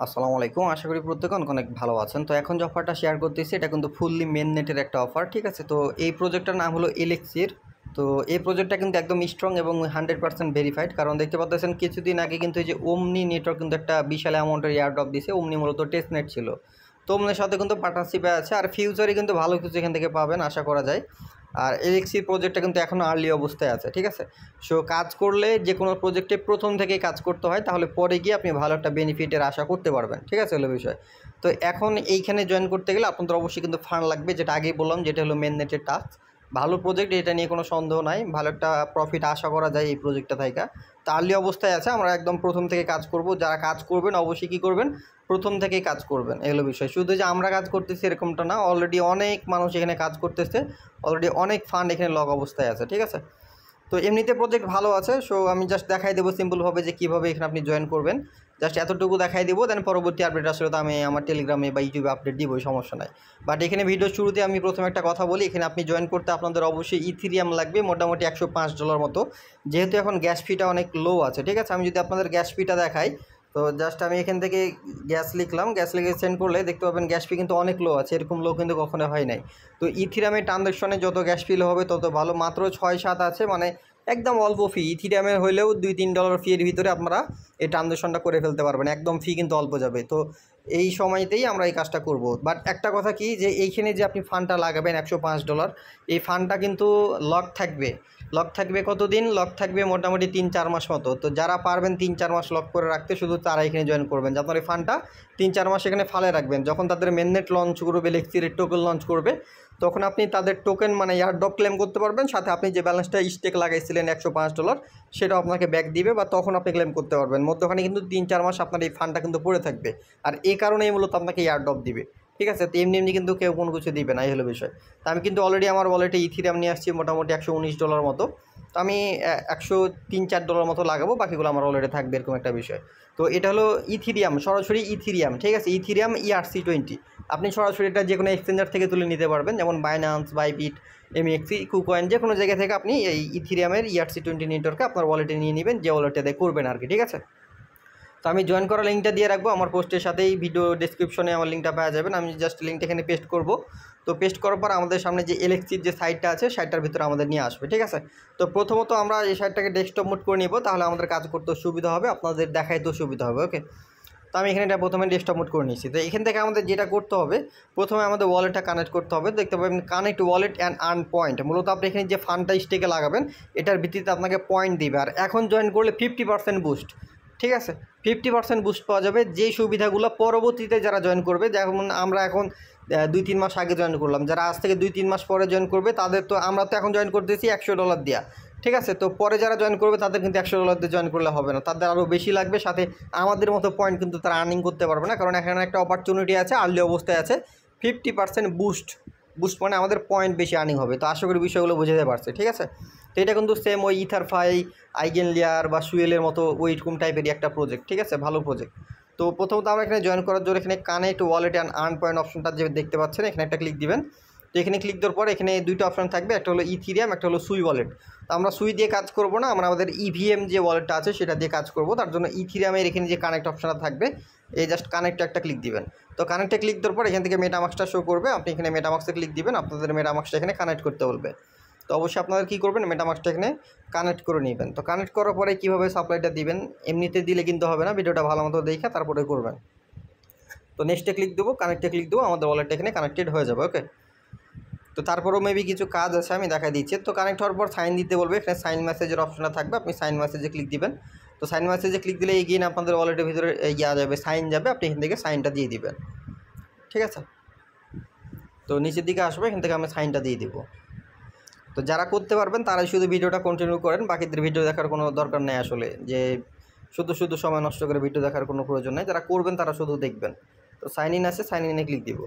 আসসালামু আলাইকুম। আশা করি প্রত্যেকে অনেক অনেক ভালো আছেন। তো এখন যে অফারটা শেয়ার করতেছি এটা কিন্তু ফুললি মেইন নেটের একটা অফার, ঠিক আছে? তো এই প্রজেক্টটার নাম হলো এলেক্সির। তো এই প্রজেক্টটা কিন্তু একদম স্ট্রং এবং 100% ভেরিফাইড। কারণ দেখতে পাচ্ছেন কিছুদিন আগে কিন্তু এই যে ওমনি নেটওয়ার্ক কিন্তু একটা বিশাল অ্যামাউন্টের এয়ারড্রপ দিছে। ওমনি মূলত টেস্ট নেট ছিল। তো ওমনির সাথে কিন্তু পার্টনারশিপে আছে, আর ফিউচারে কিন্তু ভালো কিছু এখান থেকে পাবেন আশা করা যায়। আর এলেক্সি প্রজেক্টটা কিন্তু এখনও আর্লি অবস্থায় আছে, ঠিক আছে? সো কাজ করলে যে কোনো প্রজেক্টে প্রথম থেকেই কাজ করতে হয়, তাহলে পরে গিয়ে আপনি ভালো একটা বেনিফিটের আশা করতে পারবেন, ঠিক আছে? হলো বিষয়। তো এখন এইখানে জয়েন করতে গেলে আপনাদের অবশ্যই কিন্তু ফান্ড লাগবে, যেটা আগেই বললাম, যেটা হলো মেন নেটের টাস্ক। ভালো প্রজেক্ট, এটা নিয়ে কোনো সন্দেহ নাই, ভালো একটা প্রফিট আশা করা যায় এই প্রজেক্টটা থেকে। তো আর্লি অবস্থায় আছে, আমরা একদম প্রথম থেকে কাজ করব। যারা কাজ করবেন অবশ্যই কী করবেন, প্রথম থেকেই কাজ করবেন, এগুলো বিষয়। শুধু যে আমরা কাজ করতেছি এরকমটা না, অলরেডি অনেক মানুষ এখানে কাজ করতেছে, অলরেডি অনেক ফান্ড এখানে লগ অবস্থায় আছে, ঠিক আছে? তো এমনিতে প্রজেক্ট ভালো আছে। সো আমি জাস্ট দেখাই দেবো সিম্পলভাবে যে কীভাবে এখানে আপনি জয়েন করবেন। জাস্ট এতটুকু দেখাই দেবো, দেন পরবর্তী আপডেট আসলে তো আমি আমার টেলিগ্রামে বা ইউটিউবে আপডেট দিবই, সমস্যা নাই। বাট এখানে ভিডিও শুরুতে আমি প্রথমে একটা কথা বলি, এখানে আপনি জয়েন করতে আপনাদের অবশ্যই ইথিরিয়াম লাগবে, মোটামুটি $105 মতো। যেহেতু এখন গ্যাস ফিটা অনেক লো আছে, ঠিক আছে? আমি যদি আপনাদের গ্যাস ফিটা দেখাই, তো জাস্ট আমি এখান থেকে গ্যাস লিখলাম, গ্যাস লিখে সেন্ড করলে দেখতে পাবেন গ্যাস ফি কিন্তু অনেক লো আছে, এরকম লো কিন্তু কখনো হয় নাই। তো ইথিরিয়ামের ট্রানজ্যাকশনে যত গ্যাস ফি হবে তত ভালো, মাত্র 6-7 আছে, মানে একদম অল্প ফি। ইথিরিয়ামের হইলেও $2-3 ফির ভিতরে আপনারা এই ট্রানজ্যাকশনটা করে ফেলতে পারবেন, একদম ফি কিন্তু অল্প যাবে। তো এই সময়তেই আমরা এই কাজটা করব। বাট একটা কথা কি, যে এইখানে যে আপনি ফান্ডটা লাগাবেন $105, এই ফান্ডটা কিন্তু লক থাকবে। লক থাকবে কতদিন? লক থাকবে মোটামুটি 3-4 মাস মতো। তো যারা পারবেন 3-4 মাস লক করে রাখতে, শুধু তারা এখানে জয়েন করবেন, যে আপনার এই ফান্ডটা 3-4 মাস এখানে ফালে রাখবেন। যখন তাদের মেননেট লঞ্চ করবে, এলেক্সির টোকেন লঞ্চ করবে, তখন আপনি তাদের টোকেন মানে এয়ারড্রপ ক্লেম করতে পারবেন, সাথে আপনি যে ব্যালেন্সটা স্টেক লাগাইছিলেন $105, সেটাও আপনাকে ব্যাক দিবে, বা তখন আপনি ক্লেম করতে পারবেন। মধ্যখানে কিন্তু 3-4 মাস আপনার এই ফান্ডটা কিন্তু পড়ে থাকবে, আর এই কারণেই মূলত আপনাকে এয়ারড্রপ দিবে, ঠিক আছে? তো এমনি এমনি কিন্তু কেউ কোনো কিছু দিবে না, এই হলো বিষয়। তো আমি কিন্তু অলরেডি আমার ওয়ালেটে ইথিরিয়াম নিয়ে আসছি মোটামুটি $119 মতো। তো আমি $103-4 মতো লাগাবো, বাকিগুলো আমার অলরেডি থাকবে, এরকম একটা বিষয়। তো এটা হলো ইথিরিয়াম, সরাসরি ইথিরিয়াম, ঠিক আছে? Ethereum ERC20। আপনি সরাসরি এটা যে কোনো এক্সচেঞ্জার থেকে তুলে নিতে পারবেন, যেমন বাইন্যান্স, বাইবিট, এমএক্সি, কুকয়েন, যে কোনো জায়গা থেকে আপনি এই ইথিরিয়ামের ERC20 নেটওয়ার্কে আপনার ওয়ালেটে নিয়ে নেবেন, যে ওয়ালেটে করবেন আর কি, ঠিক আছে? তো আমি জয়েন করার লিঙ্কটা দিয়ে রাখবো আমার পোস্টের সাথেই, ভিডিও ডেসক্রিপশনে আমার লিঙ্কটা পাওয়া যাবেন। আমি জাস্ট লিঙ্কটা এখানে পেস্ট করব। তো পেস্ট করার পর আমাদের সামনে যে এলেক্সির যে সাইটটা আছে, সাইটটার ভিতরে আমাদের নিয়ে আসবে, ঠিক আছে? তো প্রথমত আমরা এই সাইটটাকে ডেস্কটপ মোড করে নিব, তাহলে আমাদের কাজ করতেও সুবিধা হবে, আপনাদের দেখাইতেও সুবিধা হবে, ওকে? তো আমি এখানে এটা প্রথমে ডেস্কটপ মোড করে নিচ্ছি। তো এখান থেকে আমাদের যেটা করতে হবে, প্রথমে আমাদের ওয়ালেটটা কানেক্ট করতে হবে। দেখতে পাবেন connect wallet and earn point. মূলত আপনি এখানে যে ফান্ডটা স্টেকে লাগাবেন, এটার ভিত্তিতে আপনাকে পয়েন্ট দিবে। আর এখন জয়েন করলে 50% বুস্ট, ঠিক আছে? 50% বুস্ট পাওয়া যাবে, যে সুবিধাগুলো পরবর্তীতে যারা জয়েন করবে, যেমন আমরা এখন 2-3 মাস আগে জয়েন করলাম, যারা আজ থেকে 2-3 মাস পরে জয়েন করবে তাদের, তো আমরা তো এখন জয়েন করতেছি $100 দিয়া, ঠিক আছে? তো পরে যারা জয়েন করবে তাদের কিন্তু $100 দিয়ে জয়েন করলে হবে না, তাদের আরও বেশি লাগবে, সাথে আমাদের মতো পয়েন্ট কিন্তু তারা আর্নিং করতে পারবে না, কারণ এখানে একটা অপরচুনিটি আছে, আর্লি অবস্থায় আছে। 50% বুস্ট, বুস্ট মানে আমাদের পয়েন্ট বেশি আর্নিং হবে। তো আশা করি বিষয়গুলো বুঝতে পারছে, ঠিক আছে? তো এটা কিন্তু সেম ওই ইথারফাই, আইগেনলেয়ার বা সুয়েলের মতো ওইরকম টাইপেরই একটা প্রজেক্ট, ঠিক আছে? ভালো প্রজেক্ট। তো প্রথমত আমরা এখানে জয়েন করার জন্য এখানে connect wallet and earn point অপশনটা যে দেখতে পাচ্ছেন, এখানে একটা ক্লিক দিবেন। তো এখানে ক্লিক দেওয়ার পর এখানে দুইটা অপশন থাকবে, একটা হলো ইথিরিয়াম, একটা হলো সুই ওয়ালেট। তো আমরা সুই দিয়ে কাজ করব না, আমরা আমাদের ইভিএম যে ওয়ালেটটা আছে সেটা দিয়ে কাজ করব। তার জন্য ইথিরিয়ামের এখানে যে কানেক্ট অপশনটা থাকবে, এই জাস্ট কানেক্টে একটা ক্লিক দিবেন। তো কানেক্টে ক্লিক দেওয়ার পর এখান থেকে মেটামাক্সটা শো করবে, আপনি এখানে মেটামাক্সে ক্লিক দিবেন, আপনাদের মেটামাক্সটা এখানে কানেক্ট করতে বলবে। তো অবশ্যই আপনাদের কী করবেন, মেটামাক্সটা এখানে কানেক্ট করে নেবেন। তো কানেক্ট করার পরে কীভাবে সাপ্লাইটা দিবেন, এমনিতে দিলে কিন্তু হবে না, ভিডিওটা ভালো মতো দেখে তারপরে করবেন। তো নেক্সটে ক্লিক দেবো, কানেক্টে ক্লিক দেবো, আমাদের ওয়ালেটটা এখানে কানেক্টেড হয়ে যাবে, ওকে? তো তারপরেও মেবি কিছু কাজ আছে, আমি দেখা দিচ্ছি। তো কানেক্ট হওয়ার পর সাইন দিতে বলবে, এখানে সাইন মেসেজের অপশনটা থাকবে, আপনি সাইন মেসেজে ক্লিক দিবেন। তো সাইন মেসেজে ক্লিক দিলে এগিয়ে আপনাদের ওয়ালেটের ভিতরে ইয়া যাবে, সাইন যাবে, আপনি এখান থেকে সাইনটা দিয়ে দিবেন, ঠিক আছে? তো নিচের দিকে আসবে, এখান থেকে আমি সাইনটা দিয়ে দিব। তো যারা করতে পারবেন তারাই শুধু ভিডিওটা কন্টিনিউ করেন, বাকিদের ভিডিও দেখার কোনো দরকার নেই আসলে, যে শুধু শুধু সময় নষ্ট করে ভিডিও দেখার কোনো প্রয়োজন নেই। যারা করবেন তারা শুধু দেখবেন। তো সাইন ইন আছে, সাইন ইনে ক্লিক দিব।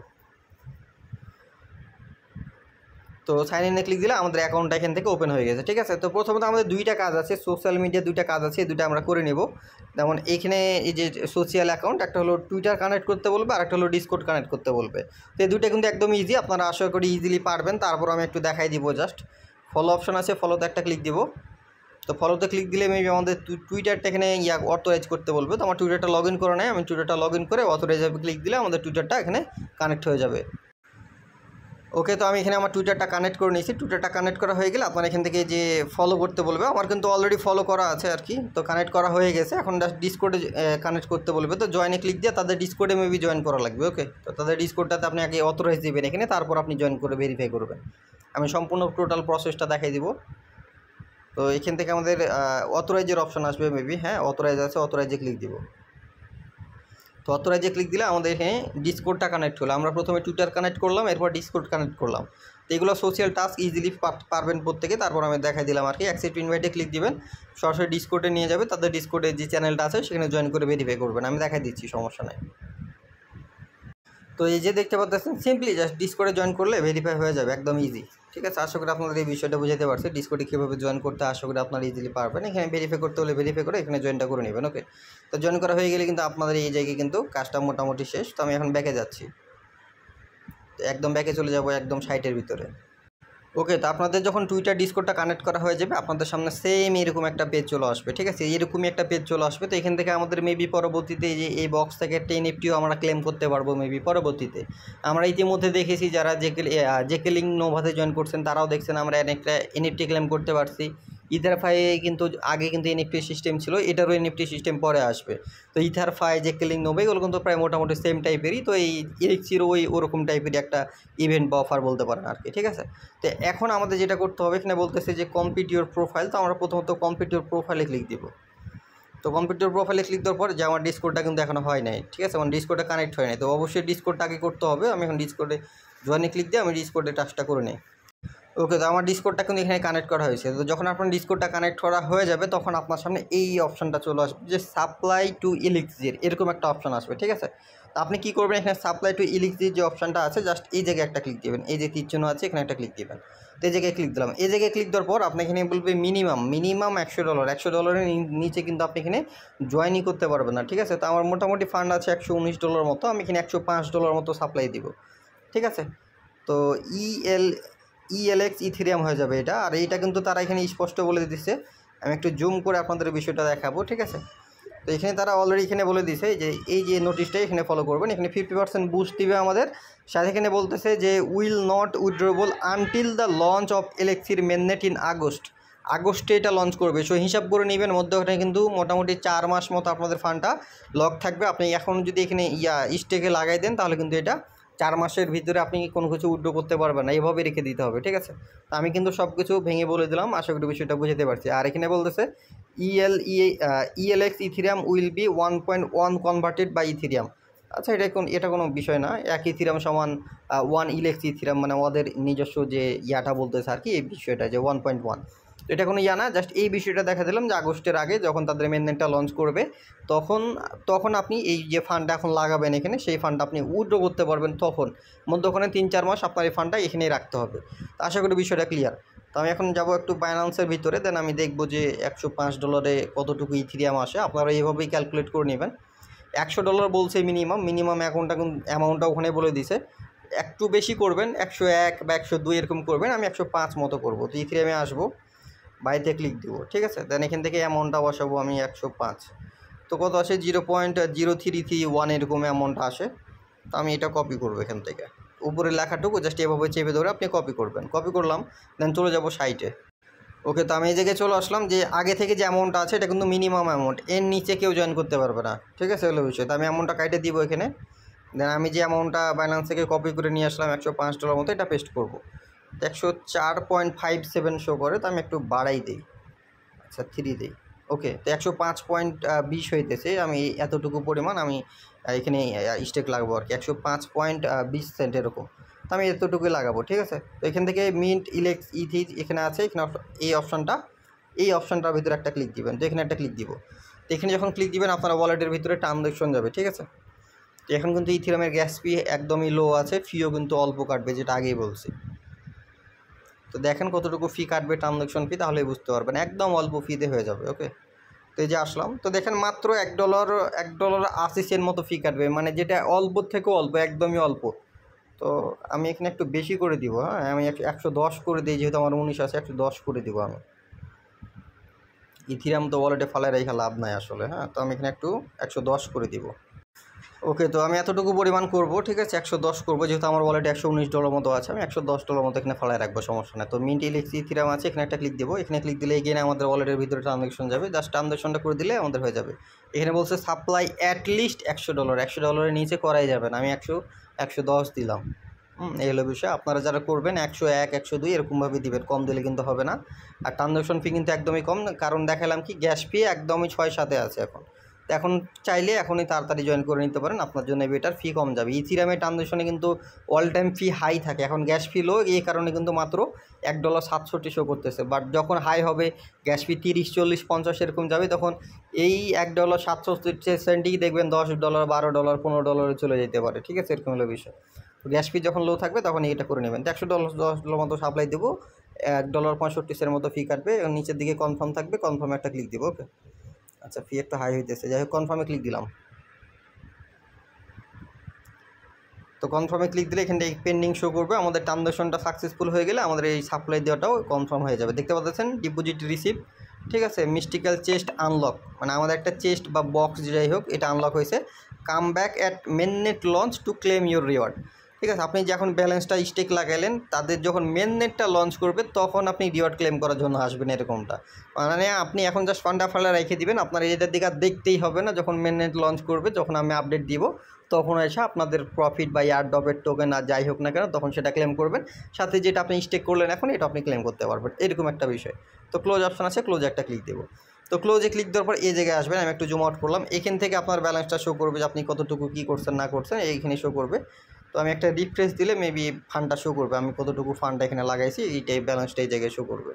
তো সাইন ইনে ক্লিক দিলে আমাদের অ্যাকাউন্টটা এখান থেকে ওপেন হয়ে গেছে, ঠিক আছে? তো প্রথমত আমাদের দুইটা কাজ আছে, সোশ্যাল মিডিয়া দুইটা কাজ আছে, এই দুইটা আমরা করে নেব। যেমন এইখানে এই যে সোশ্যাল অ্যাকাউন্ট, একটা হলো টুইটার কানেক্ট করতে বলবে, আর একটা হলো ডিসকর্ড কানেক্ট করতে বলবে। তো এই দুইটা কিন্তু একদম ইজি, আপনারা আশা করি ইজিলি পারবেন। তারপর আমি একটু দেখাই দিব, জাস্ট ফলো অপশন আছে, ফলোতে একটা ক্লিক দিব। তো ফলোতে ক্লিক দিলে মেবি আমাদের টুইটারটা এখানে অথরাইজ করতে বলবে। তো আমার টুইটারটা লগ ইন করে নেয়, আমি টুইটারটা লগ ইন করে অথরাইজ ক্লিক দিলে আমাদের টুইটারটা এখানে কানেক্ট হয়ে যাবে। ওকে, তো আমি এখানে আমার টুইটারটা কানেক্ট করে নিয়েছি। টুইটারটা কানেক্ট করা হয়ে গেলে আপনার এখান থেকে যে ফলো করতে বলবে, আমার কিন্তু অলরেডি ফলো করা আছে আর কি। তো কানেক্ট করা হয়ে গেছে, এখন জাস্ট ডিসকোডে কানেক্ট করতে বলবে। তো জয়েনে ক্লিক দিয়ে তাদের ডিসকোডে মেবি জয়েন করা লাগবে। ওকে, তো তাদের ডিসকোডটাতে আপনি আগে অথরাইজ দেবেন এখানে, তারপর আপনি জয়েন করে ভেরিফাই করবেন। আমি সম্পূর্ণ টোটাল প্রসেসটা দেখাই দিব। তো এখান থেকে আমাদের অথরাইজের অপশান আসবে মেবি, হ্যাঁ অথরাইজ আছে, অথরাইজে ক্লিক দিব। তো অথরাইজে ক্লিক দিলে আমাদের এখানে ডিসকোডটা কানেক্ট হলো। আমরা প্রথমে টুইটার কানেক্ট করলাম, এরপর ডিসকোড কানেক্ট করলাম। তো এগুলো সোশ্যাল টাস্ক ইজিলি পারবেন প্রত্যেকে। তারপর আমি দেখাই দিলাম আর কি। অ্যাকসেপ্ট ইনভাইটে ক্লিক দিবেন, সরাসরি ডিসকোডে নিয়ে যাবে। তাদের ডিসকোডে যে চ্যানেলটা আছে সেখানে জয়েন করে ভেরিফাই করবেন। আমি দেখাই দিচ্ছি, সমস্যা নাই। তো এই যে দেখতে পাচ্ছেন, সিম্পলি জাস্ট ডিসকোডে জয়েন করলে ভেরিফাই হয়ে যাবে, একদম ইজি। ঠিক আছে, আশা করি আপনাদের এই বিষয়টা বুঝাতে পারছি। ডিসকোডে কীভাবে জয়েন করতে আশা করি আপনারা ইজিলি পারবেন। এখানে ভেরিফাই করতে হলে ভেরিফাই করে এখানে জয়েনটা করে নেবেন। ওকে, তো জয়েন করা হয়ে গেলে কিন্তু আপনাদের এই জায়গায় কিন্তু কাজটা মোটামুটি শেষ। তো আমি এখন ব্যাকে যাচ্ছি, একদম ব্যাকে চলে যাব, একদম সাইটের ভিতরে। ওকে, তো আপনাদের যখন টুইটার ডিসকোডটা কানেক্ট করা হয়ে যাবে, আপনাদের সামনে সেম এরকম একটা পেজ চলে আসবে। ঠিক আছে, এরকমই একটা পেজ চলে আসবে। তো এখান থেকে আমাদের মেবি পরবর্তীতে যে এই বক্স থেকে 10 এফটিও আমরা ক্লেম করতে পারবো মেবি পরবর্তীতে। আমরা ইতিমধ্যে দেখেছি যারা জেকেলিং নোভাতে জয়েন করছেন তারাও দেখছেন আমরা অনেকটা এনএফটি ক্লেম করতে পারছি। ইথারফাই কিন্তু আগে কিন্তু এনএফটি সিস্টেম ছিল, এটারও এনএফটি সিস্টেম পরে আসবে। তো ইথারফাই জেকেলিং নোভা এগুলো কিন্তু প্রায় মোটামুটি সেম টাইপেরই। তো এই এলেক্সিরও ওরকম টাইপেরই একটা ইভেন্ট বা অফার বলতে পারেন আর কি। ঠিক আছে, তো এখন আমাদের যেটা করতে হবে, এখানে বলতেছে যে কমপ্লিট ইউর প্রোফাইল। তো আমরা প্রথমত কমপ্লিট ইউর প্রোফাইলে ক্লিক দিব। তো কমপ্লিট ইউর প্রোফাইলে ক্লিক দেওয়ার পর যে আমার ডিসকোডটা কিন্তু এখনও হয় নাই। ঠিক আছে, আমার ডিসকোডটা কানেক্ট হয় নাই। তো অবশ্যই ডিসকোডটা আগে করতে হবে। আমি এখন ডিসকোডে জয়েনে ক্লিক দিয়ে আমি ডিসকোডে টাচটা করে নিই। ওকে, তো আমার ডিসকোডটা কিন্তু এখানে কানেক্ট করা হয়েছে। তো যখন আপনার ডিসকোডটা কানেক্ট করা হয়ে যাবে তখন আপনার সামনে এই অপশানটা চলে আসবে যে সাপ্লাই টু এলিক্সির, এরকম একটা অপশান আসবে। ঠিক আছে, তো আপনি কী করবেন, এখানে সাপ্লাই টু এলিক্সির যে অপশানটা আছে জাস্ট এই জায়গায় একটা ক্লিক দেবেন। এই যে তীর চিহ্ন আছে এখানে একটা ক্লিক দেবেন। তো এই জায়গায় ক্লিক দিলাম। এই জায়গায় ক্লিক দেওয়ার পর আপনি এখানে বলবে মিনিমাম $100। $100 নিচে কিন্তু আপনি এখানে জয়েনই করতে পারবেন না। ঠিক আছে, তো আমার মোটামুটি ফান্ড আছে $119 মতো। আমি এখানে $105 মতো সাপ্লাই দিব। ঠিক আছে, তো ELX ইথেরিয়াম হয়ে যাবে এটা। আর এইটা কিন্তু তারা এখানে স্পষ্ট বলে দিচ্ছে। আমি একটু জুম করে আপনাদের বিষয়টা দেখাবো। ঠিক আছে, তো এখানে তারা অলরেডি এখানে বলে দিছে যে এই যে নোটিশটা এখানে ফলো করবেন। এখানে 50% বুস্ট দিবে আমাদের সাথে। এখানে বলতেছে যে will not withdrawable until the launch of এলেক্সির মেননেট ইন আগস্টে এটা লঞ্চ করবে। সো হিসাব করে নেবেন, মধ্যখানে কিন্তু মোটামুটি 4 মাস মতো আপনাদের ফান্ডটা লক থাকবে। আপনি এখন যদি এখানে স্টেকে লাগাই দেন তাহলে কিন্তু এটা 4 মাসের ভিতরে আপনি কোনো কিছু উইথড্র করতে পারবেন না, এভাবে রেখে দিতে হবে। ঠিক আছে, তো আমি কিন্তু সব কিছু ভেঙে বলে দিলাম, আশা করি বিষয়টা বুঝতে পারছি। আর এখানে বলতেছে ELX Ethereum will be 1.1 converted by Ethereum. আচ্ছা, এটা কোনো বিষয় না। এক ইথেরিয়াম সমান 1 ELX ইথেরিয়াম, মানে ওদের নিজস্ব যে ইয়াটা বলতেছে আর কি, এই বিষয়টা যে 1.1। এটা কোনো না, জাস্ট এই বিষয়টা দেখা দিলাম যে আগস্টের আগে যখন তাদের মেননেটটা লঞ্চ করবে তখন আপনি এই যে ফান্ডটা এখন লাগাবেন এখানে, সেই ফান্ডটা আপনি উইথড্র করতে পারবেন। তখন মধ্যখানে 3-4 মাস আপনার এই ফান্ডটা এখানেই রাখতে হবে। তো আশা করি বিষয়টা ক্লিয়ার। তো আমি এখন যাব একটু বাইন্যান্সের ভিতরে, দেন আমি দেখব যে $105 কতটুকু ইথেরিয়াম আসে। আপনারা এইভাবেই ক্যালকুলেট করে নেবেন। $100 বলছে মিনিমাম অ্যামাউন্টটা ওখানে বলে দিছে। একটু বেশি করবেন, 101 বা 102 এরকম করবেন। আমি 105 মতো করবো। তো ইথেরিয়ামে আসবো, বাইতে ক্লিক দিব। ঠিক আছে, দেন এখান থেকে অ্যামাউন্টটা বসাবো আমি 105। তো কত আসে, 0.0331 এরকম অ্যামাউন্টটা আসে। তো আমি এটা কপি করবো এখান থেকে, উপরে লেখাটুকু জাস্ট এভাবে চেপে ধরে আপনি কপি করবেন। কপি করলাম, দেন চলে যাব সাইটে। ওকে, তো আমি এই জায়গায় চলে আসলাম। যে আগে থেকে যে অ্যামাউন্টটা আছে এটা কিন্তু মিনিমাম অ্যামাউন্ট, এর নিচে কেউ জয়েন করতে পারবে না। ঠিক আছে, হলো বিষয়। তো আমি অ্যামাউন্টটা কাইটে দিব এখানে। দেন আমি যে অ্যামাউন্টটা বাইন্যান্স থেকে কপি করে নিয়ে আসলাম $105 মতো, এটা পেস্ট করবো। 104.57 শো করে। তো আমি একটু বাড়াই দিই, আচ্ছা 3 দিই। ওকে, তো 105.20 হইতেছে। আমি এতটুকু পরিমাণ আমি এখানে স্টেক লাগাবো আর কি, 105.20 সেন্ট এরকম। তো আমি এতটুকুই লাগাবো। ঠিক আছে, তো এখান থেকে মিন্ট ইলেক্স ইথি এখানে আছে, এখানে এই অপশানটার ভিতরে একটা ক্লিক দিবেন। তো এখানে একটা ক্লিক দিব। তো এখানে যখন ক্লিক দিবেন আপনার ওয়ালেটের ভিতরে ট্রানজ্যাকশন যাবে। ঠিক আছে, তো এখন কিন্তু ইথেরিয়ামের গ্যাস ফি একদমই লো আছে, ফিও কিন্তু অল্প কাটবে, যেটা আগেই বলছি। তো দেখেন কতটুকু ফি কাটবে, ট্রানজ্যাকশন ফি, তাহলে বুঝতে পারবেন একদম অল্প ফিতে হয়ে যাবে। ওকে, তো এই যে আসলাম, তো দেখেন মাত্র $1.80 মতো ফি কাটবে, মানে যেটা অল্প থেকেও অল্প, একদমই অল্প। তো আমি এখানে একটু বেশি করে দিব। হ্যাঁ, আমি 110 করে দিই, যেহেতু আমার 19 আছে, 110 করে দিব আমি। ইথিরাম তো ওয়ালেটে ফালায় রেখে লাভ নাই আসলে। হ্যাঁ, তো আমি এখানে একটু 110 করে দিব। ওকে, তো আমি এতটুকু পরিমাণ করব, ঠিক আছে, 110 করবো, যেহেতু আমার ওয়ালেটে $119 মতো আছে, আমি $110 মতো এখানে ফালায় রাখবো, সমস্যা নেই। তো মিন্ট এলএক্সি ইথিরাম আছে, এখানে একটা ক্লিক দেবো। এখানে ক্লিক দিলে এগেন আমাদের ওয়ালেটের ভিতরে ট্রানজ্যাকশন যাবে, জাস্ট ট্রানজ্যাকশনটা করে দিলে আমাদের হয়ে যাবে। এখানে বলছে সাপ্লাই অ্যাটলিস্ট $100, $100 নিচে করাই যাবে না। আমি 110 দিলাম। এই হলো বিষয়। আপনারা যারা করবেন 101, 102 এরকমভাবে দিবেন, কম দিলে কিন্তু হবে না। আর ট্রানজ্যাকশন ফি কিন্তু একদমই কম, কারণ দেখালাম কি গ্যাস ফি একদমই 6-7 আছে এখন। তো এখন চাইলে এখনই তাড়াতাড়ি জয়েন করে নিতে পারেন, আপনার জন্য বেটার, ফি কম যাবে। ইথিরামের ট্রানজ্যাকশনে কিন্তু অল টাইম ফি হাই থাকে, এখন গ্যাস ফি লো, এই কারণে কিন্তু মাত্র $1.67 শো করতেছে। বাট যখন হাই হবে, গ্যাস ফি 30, 40, 50 এরকম যাবে, তখন এই $1.67 দেখবেন $10, $12, $15 চলে যেতে পারে, ঠিক আছে, এরকম হলো বিষয়। তো গ্যাস ফি যখন লো থাকবে তখন এটা করে নেবেন। তো $110 মতো সাপ্লাই দেবো, $1.65 মতো ফি কাটবে, নিচের দিকে কনফার্ম থাকবে, কনফার্মে একটা ক্লিক দেবো। ওকে, আচ্ছা, ফি একটা হাই হইতেছে, যাই হোক কনফার্মে ক্লিক দিলাম। তো কনফার্মে ক্লিক দিলে এখানে পেন্ডিং শো করবে, আমাদের ট্রানজ্যাকশনটা সাকসেসফুল হয়ে গেলে আমাদের এই সাপ্লাই দেওয়াটাও কনফার্ম হয়ে যাবে। দেখতে পাচ্ছেন ডিপোজিট রিসিভ, ঠিক আছে। মিস্টিক্যাল চেস্ট আনলক, মানে আমাদের একটা চেস্ট বা বক্স যাই হোক এটা আনলক হয়েছে। Come back at mainnet launch to claim your reward, ঠিক আছে। আপনি যখন ব্যালেন্সটা স্টেক লাগাইলেন, তাদের যখন মেননেটটা লঞ্চ করবে তখন আপনি রিওয়ার্ড ক্লেম করার জন্য আসবেন, এরকমটা। মানে আপনি এখন জাস্ট ফান্ডা ফান্ডা রেখে দিবেন, আপনার এটার দিকে আর দেখতেই হবে না। যখন মেননেট লঞ্চ করবে, যখন আমি আপডেট দিব, তখন এসে আপনাদের প্রফিট বা এয়ারড্রপের টোকেন আর যাই হোক না কেন, তখন সেটা ক্লেম করবেন। সাথে যেটা আপনি স্টেক করলেন এখন, এটা আপনি ক্লেম করতে পারবেন, এরকম একটা বিষয়। তো ক্লোজ অপশন আছে, ক্লোজে একটা ক্লিক দেবো। তো ক্লোজে ক্লিক দেওয়ার পর এই জায়গায় আসবেন, আমি একটু জুম আউট করলাম। এখান থেকে আপনার ব্যালেন্সটা শো করবে যে আপনি কতটুকু কী করছেন না করছেন, এইখানে শো করবে। তো আমি একটা রিফ্রেশ দিলে মেবি ফান্ডটা শো করবে, আমি কতটুকু ফান্ডটা এখানে লাগাইছি, এইটাই ব্যালেন্সটা এই জায়গায় শো করবে।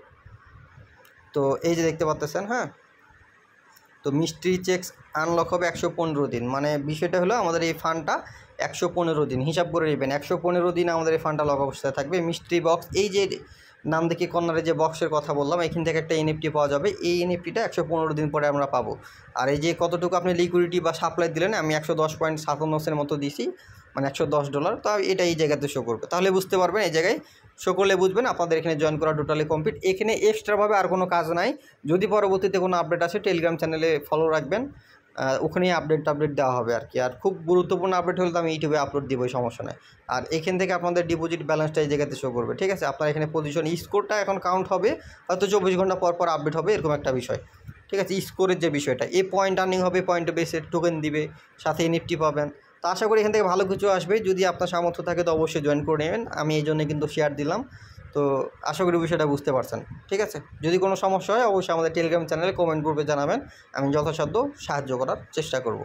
তো এই যে দেখতে পাচ্ছেন, হ্যাঁ। তো মিস্ট্রি চেকস আনলক হবে 115 দিন, মানে বিষয়টা হলো আমাদের এই ফান্ডটা 115 দিন হিসাব করে নেবেন। 115 দিন আমাদের এই ফান্ডটা লক অবস্থায় থাকবে। মিস্ট্রি বক্স, এই যে নাম দেখে কর্নারে যে বক্সের কথা বললাম, এখান থেকে একটা এনএফটি পাওয়া যাবে। এই এনএফটিটা 115 দিন পরে আমরা পাবো। আর এই যে কতটুকু আপনি লিকুইডিটি বা সাপ্লাই দিলেন, আমি 110.57 মতো দিছি, মানে $110। তো এটা এই জায়গাতে শো করবে, তাহলে বুঝতে পারবেন, এই জায়গায় শো করলে বুঝবেন আপনাদের এখানে জয়েন করা টোটালি কমপ্লিট। এখানে এক্সট্রাভাবে আর কোনো কাজ নাই। যদি পরবর্তীতে কোনো আপডেট আসে, টেলিগ্রাম চ্যানেলে ফলো রাখবেন, ওখানেই আপডেট দেওয়া হবে আর কি। আর খুব গুরুত্বপূর্ণ আপডেট হলে তো আমি ইউটিউবে আপলোড দিবই, সমস্যা নেই। আর এখান থেকে আপনাদের ডিপোজিট ব্যালেন্সটা এই জায়গাতে শো করবে, ঠিক আছে। আপনার এখানে পজিশন স্কোরটা এখন কাউন্ট হবে, হয়তো 24 ঘন্টা পর পর আপডেট হবে, এরকম একটা বিষয়, ঠিক আছে। স্কোরের যে বিষয়টা, এই পয়েন্ট আর্নিং হবে, পয়েন্টে বেসে টোকেন দিবে, সাথে এনএফটি পাবেন। তো আশা করি এখান থেকে ভালো কিছু আসবে। যদি আপনার সামর্থ্য থাকে তো অবশ্যই জয়েন করে নেবেন, আমি এই জন্য কিন্তু শেয়ার দিলাম। তো আশা করি বিষয়টা বুঝতে পারছেন, ঠিক আছে। যদি কোনো সমস্যা হয় অবশ্যই আমাদের টেলিগ্রাম চ্যানেলে কমেন্ট গ্রুপে জানাবেন, আমি যথাসাধ্য সাহায্য করার চেষ্টা করব।